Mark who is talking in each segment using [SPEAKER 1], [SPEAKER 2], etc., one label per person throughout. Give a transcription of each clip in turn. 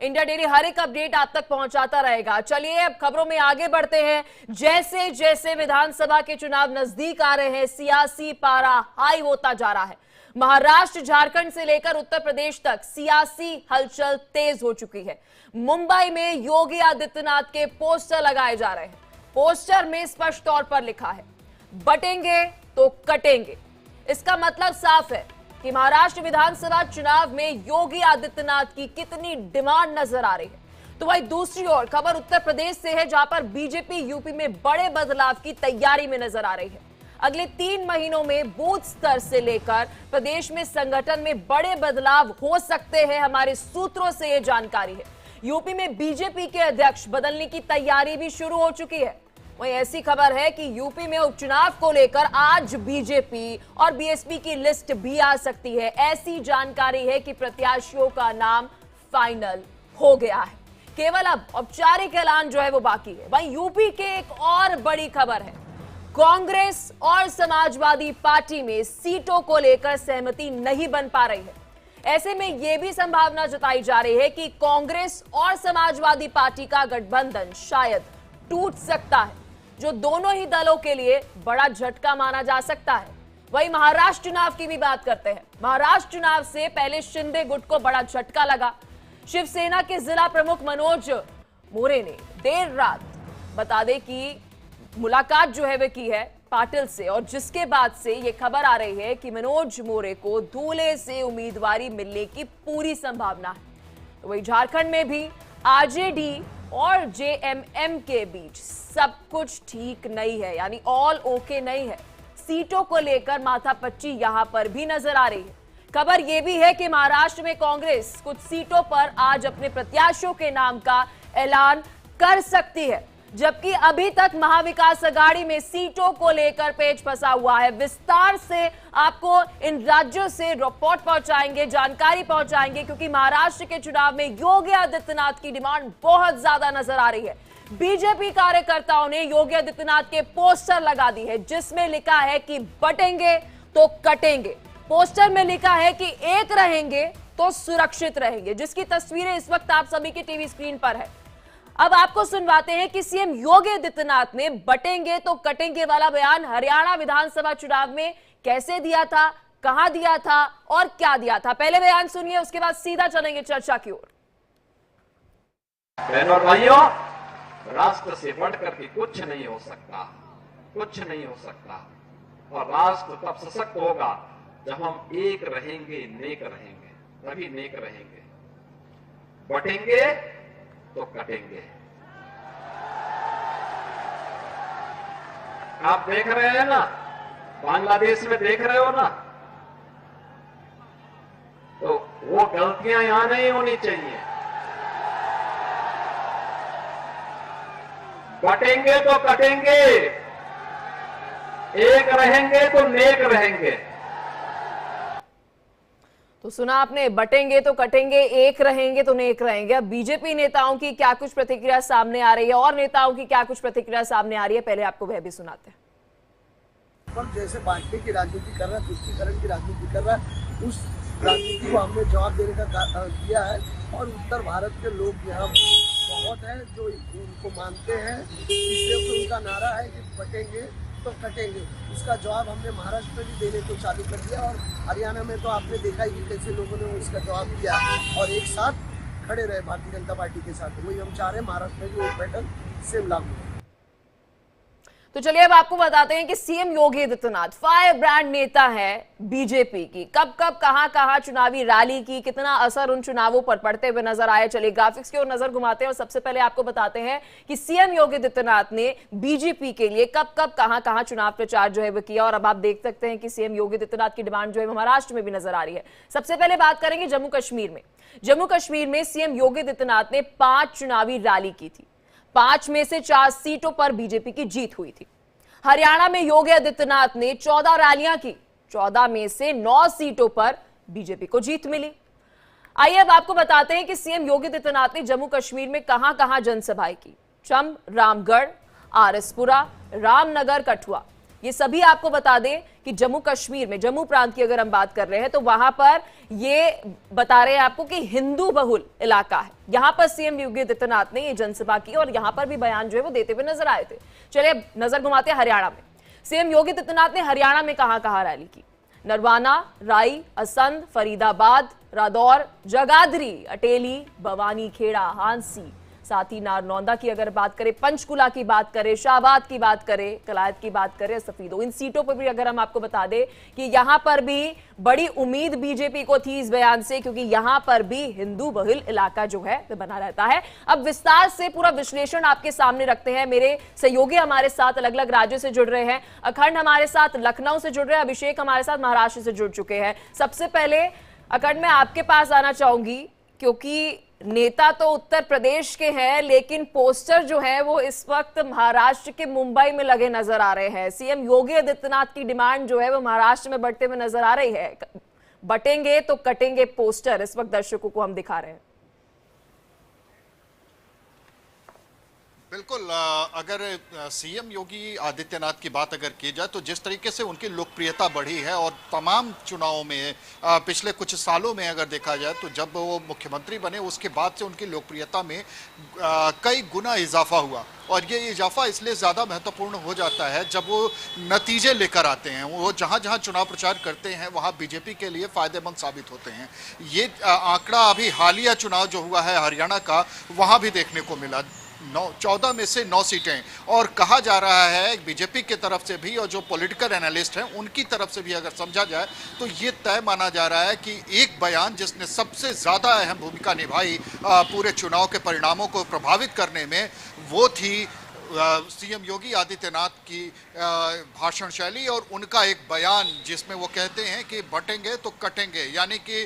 [SPEAKER 1] India daily हर एक update आप तक पहुंचाता रहेगा। चलिए अब खबरों में आगे बढ़ते हैं। जैसे जैसे विधानसभा के चुनाव नजदीक आ रहे हैं, सियासी पारा हाई होता जा रहा है। महाराष्ट्र, झारखंड से लेकर उत्तर प्रदेश तक सियासी हलचल तेज हो चुकी है। मुंबई में योगी आदित्यनाथ के पोस्टर लगाए जा रहे हैं। पोस्टर में स्पष्ट तौर पर लिखा है, बटेंगे तो कटेंगे। इसका मतलब साफ है कि महाराष्ट्र विधानसभा चुनाव में योगी आदित्यनाथ की कितनी डिमांड नजर आ रही है। तो वही दूसरी ओर खबर उत्तर प्रदेश से है, जहां पर बीजेपी यूपी में बड़े बदलाव की तैयारी में नजर आ रही है। अगले 3 महीनों में बूथ स्तर से लेकर प्रदेश में संगठन में बड़े बदलाव हो सकते हैं। हमारे सूत्रों से यह जानकारी है। यूपी में बीजेपी के अध्यक्ष बदलने की तैयारी भी शुरू हो चुकी है। वहीं ऐसी खबर है कि यूपी में उपचुनाव को लेकर आज बीजेपी और बीएसपी की लिस्ट भी आ सकती है। ऐसी जानकारी है कि प्रत्याशियों का नाम फाइनल हो गया है, केवल अब औपचारिक ऐलान जो है वो बाकी है। वहीं यूपी के एक और बड़ी खबर है, कांग्रेस और समाजवादी पार्टी में सीटों को लेकर सहमति नहीं बन पा रही है। ऐसे में यह भी संभावना जताई जा रही है कि कांग्रेस और समाजवादी पार्टी का गठबंधन शायद टूट सकता है, जो दोनों ही दलों के लिए बड़ा झटका माना जा सकता है। वहीं महाराष्ट्र चुनाव की भी बात करते हैं। महाराष्ट्र चुनाव से पहले शिंदे गुट को बड़ा झटका लगा। शिवसेना के जिला प्रमुख मनोज मोरे ने देर रात, बता दें कि मुलाकात जो है वह की है पाटिल से, और जिसके बाद से यह खबर आ रही है कि मनोज मोरे को धूले से उम्मीदवारी मिलने की पूरी संभावना है। तो वही झारखंड में भी आरजेडी और जेएमएम के बीच सब कुछ ठीक नहीं है, यानी ऑल ओके नहीं है। सीटों को लेकर माथापच्ची यहां पर भी नजर आ रही है। खबर यह भी है कि महाराष्ट्र में कांग्रेस कुछ सीटों पर आज अपने प्रत्याशियों के नाम का ऐलान कर सकती है, जबकि अभी तक महाविकास अघाड़ी में सीटों को लेकर पेच फंसा हुआ है। विस्तार से आपको इन राज्यों से रिपोर्ट पहुंचाएंगे, जानकारी पहुंचाएंगे, क्योंकि महाराष्ट्र के चुनाव में योगी आदित्यनाथ की डिमांड बहुत ज्यादा नजर आ रही है। बीजेपी कार्यकर्ताओं ने योगी आदित्यनाथ के पोस्टर लगा दी है, जिसमें लिखा है कि बटेंगे तो कटेंगे। पोस्टर में लिखा है कि एक रहेंगे तो सुरक्षित रहेंगे, जिसकी तस्वीरें इस वक्त आप सभी की टीवी स्क्रीन पर है। अब आपको सुनवाते हैं कि सीएम योगी आदित्यनाथ ने बटेंगे तो कटेंगे वाला बयान हरियाणा विधानसभा चुनाव में कैसे दिया था, कहां दिया था और क्या दिया था। पहले बयान सुनिए, उसके बाद सीधा चलेंगे चर्चा की ओर।
[SPEAKER 2] बहनों और भाइयों, राष्ट्र से बढ़कर के कुछ नहीं हो सकता, कुछ नहीं हो सकता। और राष्ट्र तब सशक्त होगा जब हम एक रहेंगे, नेक रहेंगे, तभी नेक रहेंगे। बटेंगे तो कटेंगे। आप देख रहे हैं ना, बांग्लादेश में देख रहे हो ना, तो वो गलतियां यहां नहीं होनी चाहिए। बटेंगे तो कटेंगे, एक रहेंगे तो नेक रहेंगे।
[SPEAKER 1] तो सुना आपने, बटेंगे तो कटेंगे, एक रहेंगे तो नेक रहेंगे। अब बीजेपी नेताओं की क्या कुछ प्रतिक्रिया सामने आ रही है और नेताओं की क्या कुछ प्रतिक्रिया सामने आ रही है, पहले आपको वह भी सुनाते हैं।
[SPEAKER 3] पर जैसे बांटने की राजनीति कर रहा है, तुष्टीकरण की राजनीति कर रहा है, उस राजनीति को हमने जवाब देने का किया है। और उत्तर भारत के लोग यहाँ बहुत हैं जो उनको मानते हैं, इसलिए उनका नारा है कि बटेंगे तो कटेंगे। उसका जवाब हमने महाराष्ट्र में भी देने को चालू कर दिया, और हरियाणा में तो आपने देखा ही कि कैसे लोगों ने इसका जवाब दिया और एक साथ खड़े रहे भारतीय जनता पार्टी के साथ। वही हम चाह रहे हैं महाराष्ट्र में भी वही पैटर्न सेम लागू हो।
[SPEAKER 1] तो चलिए अब आपको बताते हैं कि CM Yogi Adityanath fire brand नेता है बीजेपी की। कब कब कहां चुनावी रैली की, कितना असर उन चुनावों पर पड़ते हुए नजर आया। चलिए ग्राफिक्स की ओर नजर घुमाते हैं और सबसे पहले आपको बताते हैं कि सीएम योगी आदित्यनाथ ने बीजेपी के लिए कब कब कहां चुनाव प्रचार जो है वो किया। और अब आप देख सकते हैं कि सीएम योगी आदित्यनाथ की डिमांड जो है महाराष्ट्र में भी नजर आ रही है। सबसे पहले बात करेंगे जम्मू कश्मीर में। जम्मू कश्मीर में सीएम योगी आदित्यनाथ ने 5 चुनावी रैली की थी। 5 में से 4 सीटों पर बीजेपी की जीत हुई थी। हरियाणा में योगी आदित्यनाथ ने 14 रैलियां की। 14 में से 9 सीटों पर बीजेपी को जीत मिली। आइए अब आपको बताते हैं कि सीएम योगी आदित्यनाथ ने जम्मू कश्मीर में कहां जनसभाएं की। चंब, रामगढ़, आरएसपुरा, रामनगर, कठुआ, ये सभी आपको बता दें कि जम्मू कश्मीर में, जम्मू प्रांत की अगर हम बात कर रहे हैं तो वहां पर ये बता रहे हैं आपको कि हिंदू बहुल इलाका है। यहां पर सीएम योगी आदित्यनाथ ने ये जनसभा की और यहां पर भी बयान जो है वो देते हुए नजर आए थे। चलिए अब नजर घुमाते हैं हरियाणा में। सीएम योगी आदित्यनाथ ने हरियाणा में कहां रैली की। नरवाना, राई, असंध, फरीदाबाद, रादौर, जगाधरी, अटेली, भवानीखेड़ा, हांसी, साथ ही नारनौंदा की अगर बात करें, पंचकुला की बात करें, शाहबाद की बात करें, कलायत की बात करें, सफीदो, इन सीटों पर भी अगर हम आपको बता दें कि यहां पर भी बड़ी उम्मीद बीजेपी को थी इस बयान से, क्योंकि यहां पर भी हिंदू बहुल इलाका जो है वह बना रहता है। अब विस्तार से पूरा विश्लेषण आपके सामने रखते हैं। मेरे सहयोगी हमारे साथ अलग अलग राज्यों से जुड़ रहे हैं। अखंड हमारे साथ लखनऊ से जुड़ रहे हैं, अभिषेक हमारे साथ महाराष्ट्र से जुड़ चुके हैं। सबसे पहले अखंड, मैं आपके पास आना चाहूंगी, क्योंकि नेता तो उत्तर प्रदेश के हैं लेकिन पोस्टर जो है वो इस वक्त महाराष्ट्र के मुंबई में लगे नजर आ रहे हैं। सीएम योगी आदित्यनाथ की डिमांड जो है वो महाराष्ट्र में बढ़ते हुए नजर आ रही है। बटेंगे तो कटेंगे पोस्टर इस वक्त दर्शकों को हम दिखा रहे हैं।
[SPEAKER 4] बिल्कुल, अगर सीएम योगी आदित्यनाथ की बात अगर की जाए तो जिस तरीके से उनकी लोकप्रियता बढ़ी है और तमाम चुनावों में पिछले कुछ सालों में अगर देखा जाए तो जब वो मुख्यमंत्री बने उसके बाद से उनकी लोकप्रियता में कई गुना इजाफा हुआ। और ये इजाफा इसलिए ज़्यादा महत्वपूर्ण हो जाता है जब वो नतीजे लेकर आते हैं। वो जहाँ जहाँ चुनाव प्रचार करते हैं वहाँ बीजेपी के लिए फ़ायदेमंद साबित होते हैं। ये आंकड़ा अभी हालिया चुनाव जो हुआ है हरियाणा का, वहाँ भी देखने को मिला। 14 में से 9 सीटें, और कहा जा रहा है बीजेपी की तरफ से भी और जो पॉलिटिकल एनालिस्ट हैं उनकी तरफ से भी अगर समझा जाए तो ये तय माना जा रहा है कि एक बयान जिसने सबसे ज़्यादा अहम भूमिका निभाई पूरे चुनाव के परिणामों को प्रभावित करने में, वो थी सीएम योगी आदित्यनाथ की भाषण शैली और उनका एक बयान जिसमें वो कहते हैं कि बटेंगे तो कटेंगे, यानी कि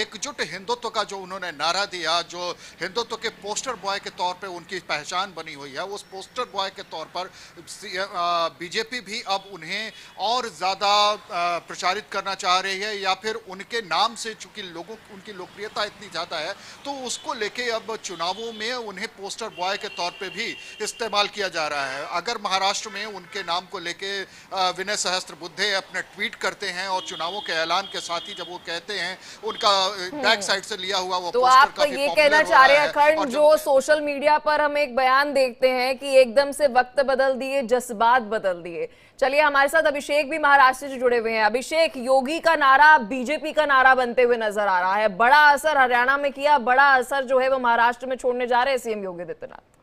[SPEAKER 4] एकजुट हिंदुत्व का जो उन्होंने नारा दिया, जो हिंदुत्व के पोस्टर बॉय के तौर पे उनकी पहचान बनी हुई है, उस पोस्टर बॉय के तौर पर बीजेपी भी अब उन्हें और ज़्यादा प्रचारित करना चाह रही है, या फिर उनके नाम से चूंकि लोगों उनकी लोकप्रियता इतनी ज़्यादा है तो उसको लेके अब चुनावों में उन्हें पोस्टर बॉय के तौर पर भी इस्तेमाल किया जा रहा है। अगर महाराष्ट्र में उनके नाम को लेके विनय सहस्त्रबुद्धे अपने ट्वीट करते हैं और चुनावों के ऐलान के साथ ही जब वो कहते हैं उनका बैक साइड से लिया हुआ वो
[SPEAKER 1] तो
[SPEAKER 4] पोस्टर
[SPEAKER 1] आप
[SPEAKER 4] काफी
[SPEAKER 1] ये कहना चाह रहे हैं अखंड, जो
[SPEAKER 4] जो
[SPEAKER 1] सोशल मीडिया पर हम एक बयान देखते हैं कि एकदम से वक्त बदल दिए, जज्बात बदल दिए। चलिए हमारे साथ अभिषेक भी महाराष्ट्र से जुड़े हुए हैं। अभिषेक, योगी का नारा बीजेपी का नारा बनते हुए नजर आ रहा है। बड़ा असर हरियाणा में किया, बड़ा असर जो है वो महाराष्ट्र में छोड़ने जा रहे हैं सीएम योगी आदित्यनाथ।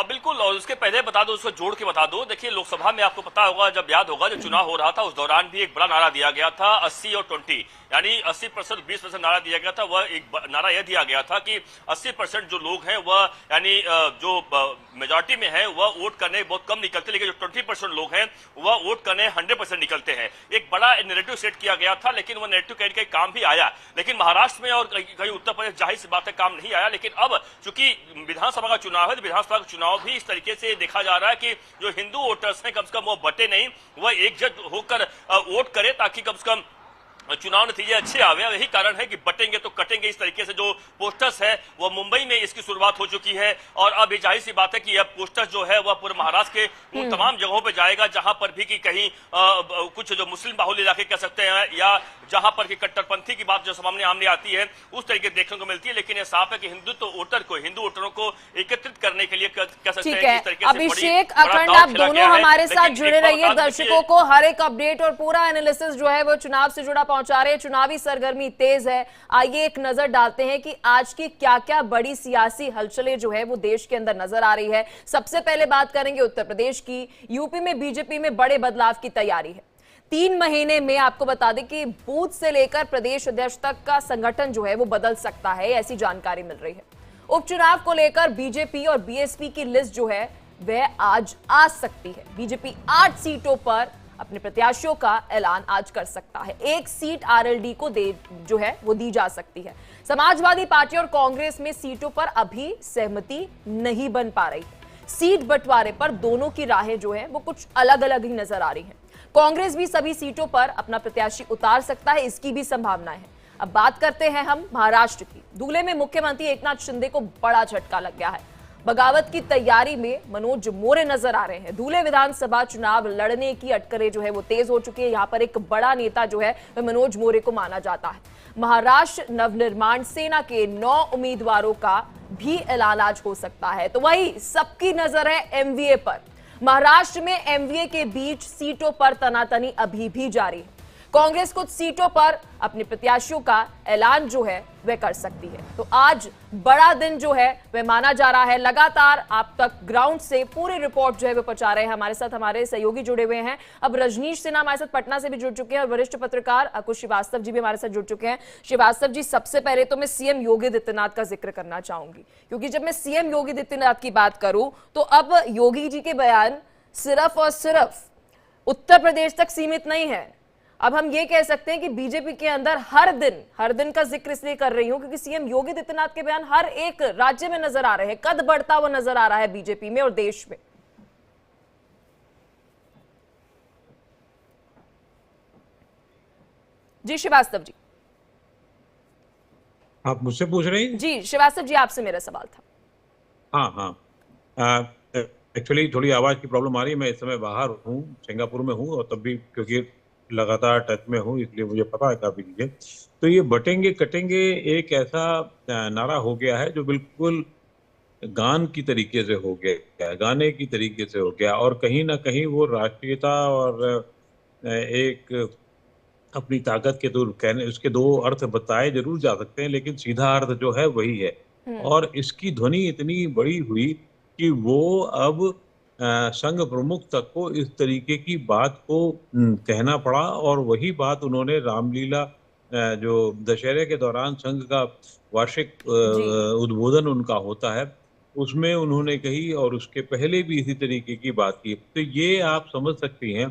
[SPEAKER 5] बिल्कुल, और उसके पहले बता दो, उसको जोड़ के बता दो। देखिए, लोकसभा में आपको पता होगा, जब याद होगा, जब चुनाव हो रहा था उस दौरान भी एक बड़ा नारा दिया गया था 80 और 20, यानी 80% 20% नारा दिया गया था। वह एक नारा यह दिया गया था कि 80% जो लोग हैं वह यानी जो मेजॉरिटी में है वह वोट करने बहुत कम निकलते, लेकिन जो 20% लोग हैं वह वोट करने 100% निकलते हैं। एक बड़ा नैरेटिव सेट किया गया था, लेकिन वह नैरेटिव कहीं कहीं काम भी आया। लेकिन महाराष्ट्र में और कहीं उत्तर प्रदेश जाहिर सी बात है काम नहीं आया। लेकिन अब चूंकि विधानसभा का चुनाव है तो विधानसभा का चुनाव भी इस तरीके से देखा जा रहा है कि जो हिंदू वोटर्स हैं कम से कम वो बटे नहीं, वह एकजुट होकर वोट करे, ताकि कम से कम चुनाव नतीजे अच्छे आवे। यही कारण है कि बटेंगे तो कटेंगे इस तरीके से जो पोस्टर्स है वो मुंबई में इसकी शुरुआत हो चुकी है। और अब ये जाहिर सी बात है कि यह पोस्टर्स जो है वह पूरे महाराष्ट्र के उन तमाम जगहों पे जाएगा जहां पर भी कि कहीं कुछ जो मुस्लिम बाहुल्य इलाके कह सकते हैं, या जहां पर कि कट्टरपंथी की बात जो सामने आती है उस तरीके देखने को मिलती है। लेकिन यह साफ है कि हिंदुत्व वोटर को, हिंदू वोटरों को एकत्रित करने के लिए कह सकते हैं इस तरीके से
[SPEAKER 1] अभिषेक, अखंड, आप दोनों हमारे साथ जुड़े रहिए। दर्शकों को हर एक अपडेट और पूरा एनालिसिस जो है वो चुनाव से जुड़ा पहुंचा रहे हैं। चुनावी सरगर्मी तेज है। आइए एक नजर डालते हैं कि आज की क्या क्या बड़ी सियासी हलचलें जो है वो देश के अंदर नजर आ रही है। सबसे पहले बात करेंगे उत्तर प्रदेश की। यूपी में बीजेपी में बड़े बदलाव की तैयारी है। 3 महीने में आपको बता दें कि बूथ से लेकर प्रदेश अध्यक्ष तक का संगठन जो है वो बदल सकता है, ऐसी जानकारी मिल रही है। उपचुनाव को लेकर बीजेपी और बीएसपी की लिस्ट जो है वह आज आ सकती है। बीजेपी 8 सीटों पर अपने प्रत्याशियों का ऐलान आज कर सकता है। 1 सीट आरएलडी को जो है वो दी जा सकती है। समाजवादी पार्टी और कांग्रेस में सीटों पर अभी सहमति नहीं बन पा रही है। सीट बंटवारे पर दोनों की राहें जो है वो कुछ अलग अलग ही नजर आ रही हैं। कांग्रेस भी सभी सीटों पर अपना प्रत्याशी उतार सकता है, इसकी भी संभावना है। अब बात करते हैं हम महाराष्ट्र की। धुले में मुख्यमंत्री एकनाथ शिंदे को बड़ा झटका लग गया है। बगावत की तैयारी में मनोज मोरे नजर आ रहे हैं। धूले विधानसभा चुनाव लड़ने की अटकलें जो है वो तेज हो चुकी है। यहाँ पर एक बड़ा नेता जो है वह मनोज मोरे को माना जाता है। महाराष्ट्र नवनिर्माण सेना के 9 उम्मीदवारों का भी ऐलान आज हो सकता है। तो वही सबकी नजर है एमवीए पर। महाराष्ट्र में एमवीए के बीच सीटों पर तनातनी अभी भी जारी है। कांग्रेस कुछ सीटों पर अपने प्रत्याशियों का ऐलान जो है वह कर सकती है। तो आज बड़ा दिन जो है वह माना जा रहा है। लगातार आप तक ग्राउंड से पूरी रिपोर्ट जो है वो पहुंचा रहे हैं। हमारे साथ हमारे सहयोगी जुड़े हुए हैं। अब रजनीश सिन्हा हमारे साथ पटना से भी जुड़ चुके हैं और वरिष्ठ पत्रकार अकुश श्रीवास्तव जी भी हमारे साथ जुड़ चुके हैं। श्रीवास्तव जी, सबसे पहले तो मैं सीएम योगी आदित्यनाथ का जिक्र करना चाहूंगी, क्योंकि जब मैं सीएम योगी आदित्यनाथ की बात करूं तो अब योगी जी के बयान सिर्फ और सिर्फ उत्तर प्रदेश तक सीमित नहीं है। अब हम ये कह सकते हैं कि बीजेपी के अंदर हर दिन का जिक्र इसलिए कर रही हूं क्योंकि सीएम योगी आदित्यनाथ के बयान हर एक राज्य में नजर आ रहे हैं। कद बढ़ता हुआ नजर आ रहा है बीजेपी में और देश में। जी श्रीवास्तव जी।
[SPEAKER 6] आप मुझसे पूछ रही हैं?
[SPEAKER 1] जी श्रीवास्तव जी, आपसे मेरा सवाल था।
[SPEAKER 6] हाँ, एक्चुअली थोड़ी आवाज की प्रॉब्लम आ रही है। मैं इस समय बाहर हूँ, सिंगापुर में हूँ, और तब भी क्योंकि लगातार टच में हूँ इसलिए मुझे पता है काफी चीजें। तो ये बटेंगे कटेंगे एक ऐसा नारा हो गया है जो बिल्कुल गान की तरीके से हो गया है, गाने की तरीके से हो गया, और कहीं ना कहीं वो राष्ट्रीयता और एक अपनी ताकत के दूर कहने, उसके 2 अर्थ बताए जरूर जा सकते हैं, लेकिन सीधा अर्थ जो है वही है। और इसकी ध्वनि इतनी बड़ी हुई कि वो अब संघ प्रमुख तक को इस तरीके की बात को कहना पड़ा। और वही बात उन्होंने रामलीला, जो दशहरे के दौरान संघ का वार्षिक उद्बोधन उनका होता है, उसमें उन्होंने कही, और उसके पहले भी इसी तरीके की बात की। तो ये आप समझ सकती हैं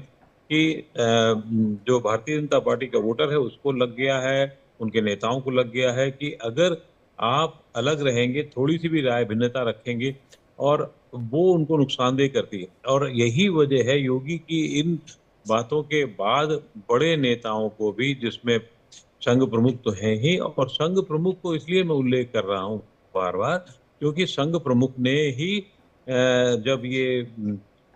[SPEAKER 6] कि जो भारतीय जनता पार्टी का वोटर है उसको लग गया है, उनके नेताओं को लग गया है कि अगर आप अलग रहेंगे, थोड़ी सी भी राय भिन्नता रखेंगे, और वो उनको नुकसानदेह करती है। और यही वजह है योगी की इन बातों के बाद बड़े नेताओं को भी, जिसमें संघ प्रमुख तो हैं ही, और संघ प्रमुख को इसलिए मैं उल्लेख कर रहा हूँ बार बार क्योंकि संघ प्रमुख ने ही जब ये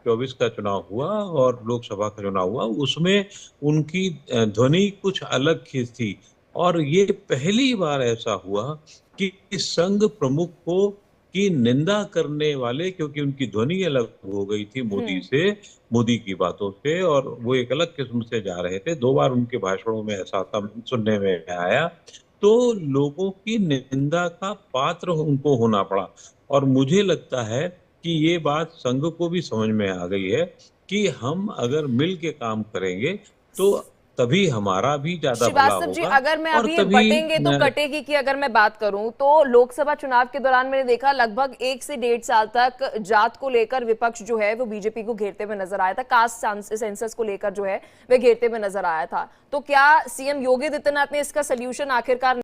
[SPEAKER 6] 24 का चुनाव हुआ और लोकसभा का चुनाव हुआ, उसमें उनकी ध्वनि कुछ अलग थी। और ये पहली बार ऐसा हुआ कि संघ प्रमुख को की निंदा करने वाले, क्योंकि उनकी ध्वनि अलग हो गई थी मोदी की बातों से, और वो एक अलग किस्म से जा रहे थे। 2 बार उनके भाषणों में ऐसा सुनने में आया, तो लोगों की निंदा का पात्र उनको होना पड़ा। और मुझे लगता है कि ये बात संघ को भी समझ में आ गई है कि हम अगर मिल के काम करेंगे तो तभी हमारा भी ज्यादा भला होगा।
[SPEAKER 1] श्रीवास्तव जी, अगर मैं अभी बटेंगे तो कटेगी की अगर मैं बात करूं तो लोकसभा चुनाव के दौरान मैंने देखा लगभग 1 से 1.5 साल तक जात को लेकर विपक्ष जो है वो बीजेपी को घेरते हुए नजर आया था। कास्ट सेंसस को लेकर जो है वह घेरते हुए नजर आया था। तो क्या सीएम योगी आदित्यनाथ ने इसका सोल्यूशन आखिरकार